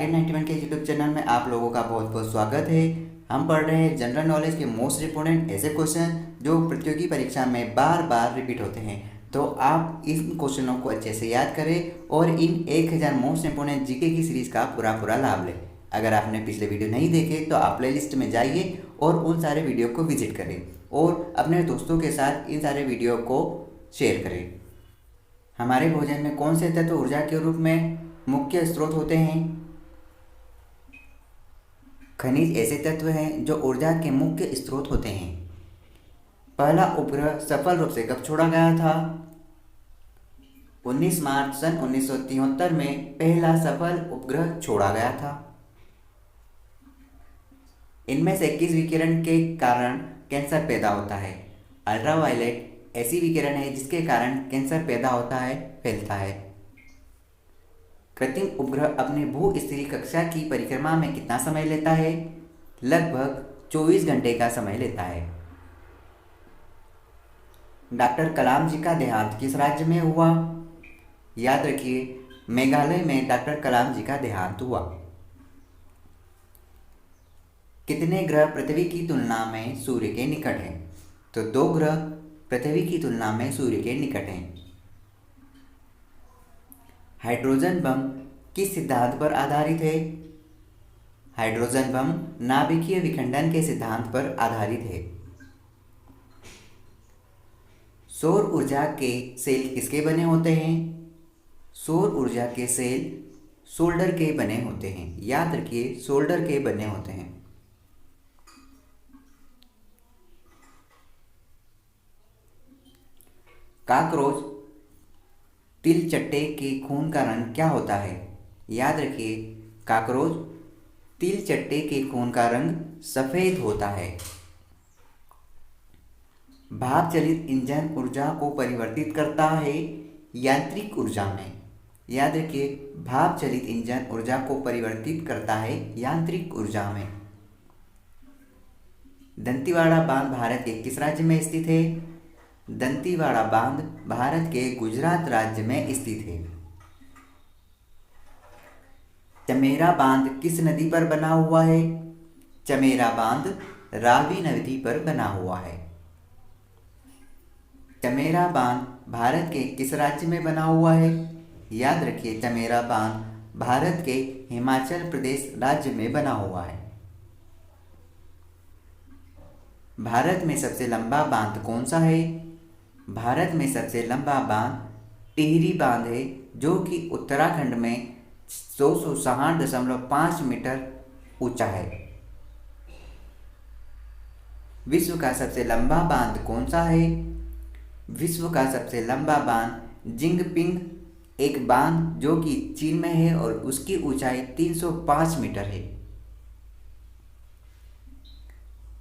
Target 91 के YouTube channel में आप लोगों का बहुत बहुत स्वागत है। हम पढ़ रहे हैं जनरल नॉलेज के मोस्ट इंपोर्टेंट ऐसे क्वेश्चन जो प्रतियोगी परीक्षा में बार बार रिपीट होते हैं। तो आप इन क्वेश्चनों को अच्छे से याद करें और इन 1000 मोस्ट इंपोर्टेंट जीके की सीरीज का पूरा लाभ लें। अगर आपने पिछले वीडियो नहीं देखे तो आप प्ले लिस्ट में जाइए और उन सारे वीडियो को विजिट करें और अपने दोस्तों के साथ इन सारे वीडियो को शेयर करें। हमारे भोजन में कौन से तत्व ऊर्जा के रूप में मुख्य स्रोत होते हैं? खनिज ऐसे तत्व हैं जो ऊर्जा के मुख्य स्रोत होते हैं। पहला उपग्रह सफल रूप से कब छोड़ा गया था? 19 मार्च सन 1973 में पहला सफल उपग्रह छोड़ा गया था। इनमें से किस विकिरण के कारण कैंसर पैदा होता है? अल्ट्रावायलेट ऐसी विकिरण है जिसके कारण कैंसर पैदा होता है, फैलता है। कृत्रिम उपग्रह अपने भू-स्थिर कक्षा की परिक्रमा में कितना समय लेता है? लगभग 24 घंटे का समय लेता है। डॉक्टर कलाम जी का देहांत किस राज्य में हुआ? याद रखिए, मेघालय में डॉक्टर कलाम जी का देहांत हुआ। कितने ग्रह पृथ्वी की तुलना में सूर्य के निकट हैं? तो 2 ग्रह पृथ्वी की तुलना में सूर्य के निकट हैं। हाइड्रोजन बम किस सिद्धांत पर आधारित है? हाइड्रोजन बम नाभिकीय विखंडन के सिद्धांत पर आधारित है। सौर ऊर्जा के सेल किसके बने होते हैं? सौर ऊर्जा के सेल सोल्डर के बने होते हैं। याद रखिए, सोल्डर के बने होते हैं। कॉकरोच तिलचट्टे के खून का रंग क्या होता है? याद रखिए, कॉकरोच तिलचट्टे के खून का रंग सफेद होता है। भाप चलित इंजन ऊर्जा को परिवर्तित करता है यांत्रिक ऊर्जा में। याद रखिए, भाप चलित इंजन ऊर्जा को परिवर्तित करता है यांत्रिक ऊर्जा में। दंतेवाड़ा बांध भारत के किस राज्य में स्थित है? दंतेवाड़ा बांध भारत के गुजरात राज्य में स्थित है। चमेरा बांध किस नदी पर बना हुआ है? चमेरा बांध रावी नदी पर बना हुआ है। चमेरा बांध भारत के किस राज्य में बना हुआ है? याद रखिए, चमेरा बांध भारत के हिमाचल प्रदेश राज्य में बना हुआ है। भारत में सबसे लंबा बांध कौन सा है? भारत में सबसे लंबा बांध टिहरी बांध है, जो कि उत्तराखंड में 260.5 मीटर ऊंचा है। विश्व का सबसे लंबा बांध कौन सा है? विश्व का सबसे लंबा बांध जिंगपिंग एक बांध जो कि चीन में है और उसकी ऊंचाई 305 मीटर है।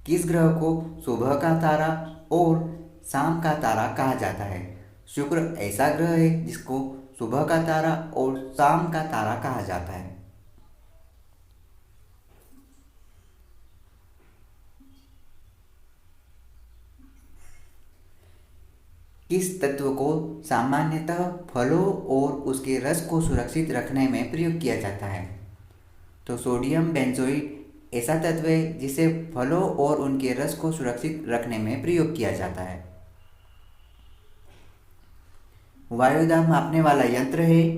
किस ग्रह को सुबह का तारा और शाम का तारा कहा जाता है? शुक्र ऐसा ग्रह है जिसको सुबह का तारा और शाम का तारा कहा जाता है। किस तत्व को सामान्यतः फलों और उसके रस को सुरक्षित रखने में प्रयोग किया जाता है? तो सोडियम बेंजोइट ऐसा तत्व है जिसे फलों और उनके रस को सुरक्षित रखने में प्रयोग किया जाता है। वायुदाब मापने वाला यंत्र है।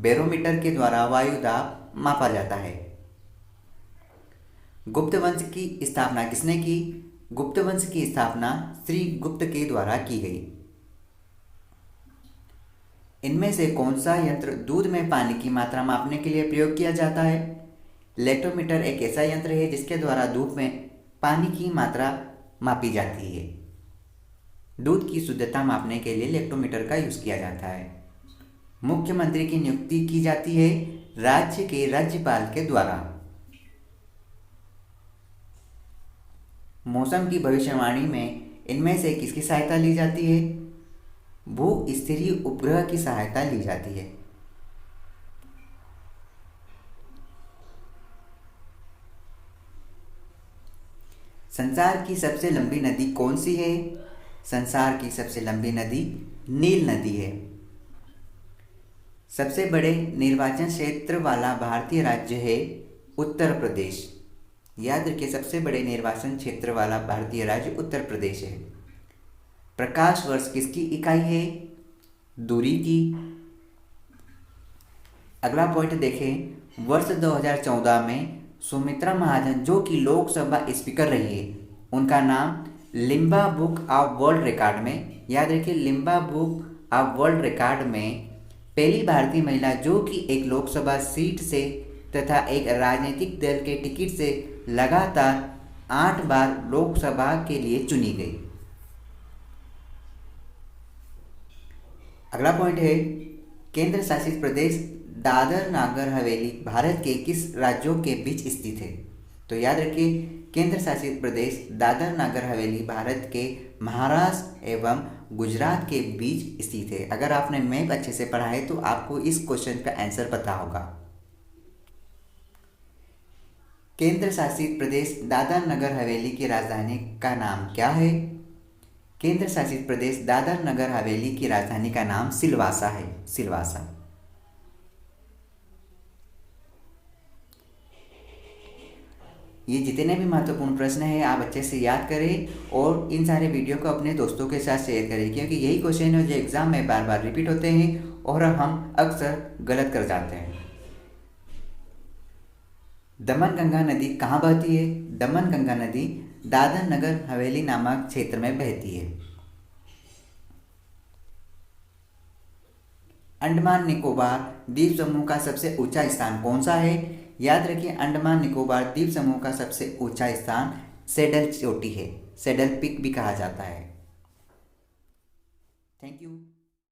बैरोमीटर के द्वारा वायुदाब मापा जाता है। गुप्त वंश की स्थापना किसने की? गुप्त वंश की स्थापना श्री गुप्त के द्वारा की गई। इनमें से कौन सा यंत्र दूध में पानी की मात्रा मापने के लिए प्रयोग किया जाता है? लैक्टोमीटर एक ऐसा यंत्र है जिसके द्वारा दूध में पानी की मात्रा मापी जाती है। दूध की शुद्धता मापने के लिए लैक्टोमीटर का यूज किया जाता है। मुख्यमंत्री की नियुक्ति की जाती है राज्य के राज्यपाल के द्वारा। मौसम की भविष्यवाणी में इनमें से किसकी सहायता ली जाती है? भू-स्थिर उपग्रह की सहायता ली जाती है। संसार की सबसे लंबी नदी कौन सी है? संसार की सबसे लंबी नदी नील नदी है। सबसे बड़े निर्वाचन क्षेत्र वाला भारतीय राज्य है उत्तर प्रदेश। याद रखिए, सबसे बड़े निर्वाचन क्षेत्र वाला भारतीय राज्य उत्तर प्रदेश है। प्रकाश वर्ष किसकी इकाई है? दूरी की। अगला पॉइंट देखें, वर्ष 2014 में सुमित्रा महाजन जो कि लोकसभा स्पीकर रही है, उनका नाम Limba book of world record में, याद रखिए, Limba book of world record में पहली भारतीय महिला जो कि एक लोकसभा सीट से तथा एक राजनीतिक दल के टिकट से लगातार 8 बार लोकसभा के लिए चुनी गई। अगला पॉइंट है, केंद्र शासित प्रदेश दादर नागर हवेली भारत के किस राज्यों के बीच स्थित है? तो याद रखिए, केंद्र शासित प्रदेश दादर नागर हवेली भारत के महाराष्ट्र एवं गुजरात के बीच स्थित है। अगर आपने मैप अच्छे से पढ़ा है तो आपको इस क्वेश्चन का आंसर पता होगा। केंद्र शासित प्रदेश दादर नगर हवेली की राजधानी का नाम क्या है? केंद्र शासित प्रदेश दादर नगर हवेली की राजधानी का नाम सिलवासा है, सिलवासा। ये जितने भी महत्वपूर्ण प्रश्न हैं आप अच्छे से याद करें और इन सारे वीडियो को अपने दोस्तों के साथ शेयर करें, क्योंकि यही क्वेश्चन है जो एग्जाम में बार बार रिपीट होते हैं और हम अक्सर गलत कर जाते हैं। दमन गंगा नदी कहाँ बहती है? दमन गंगा नदी दादर नगर हवेली नामक क्षेत्र में बहती है। अंडमान निकोबार द्वीप समूह का सबसे ऊंचा स्थान कौन सा है? याद रखिए, अंडमान निकोबार द्वीप समूह का सबसे ऊंचा स्थान सैडल चोटी है, सैडल पीक भी कहा जाता है। Thank you.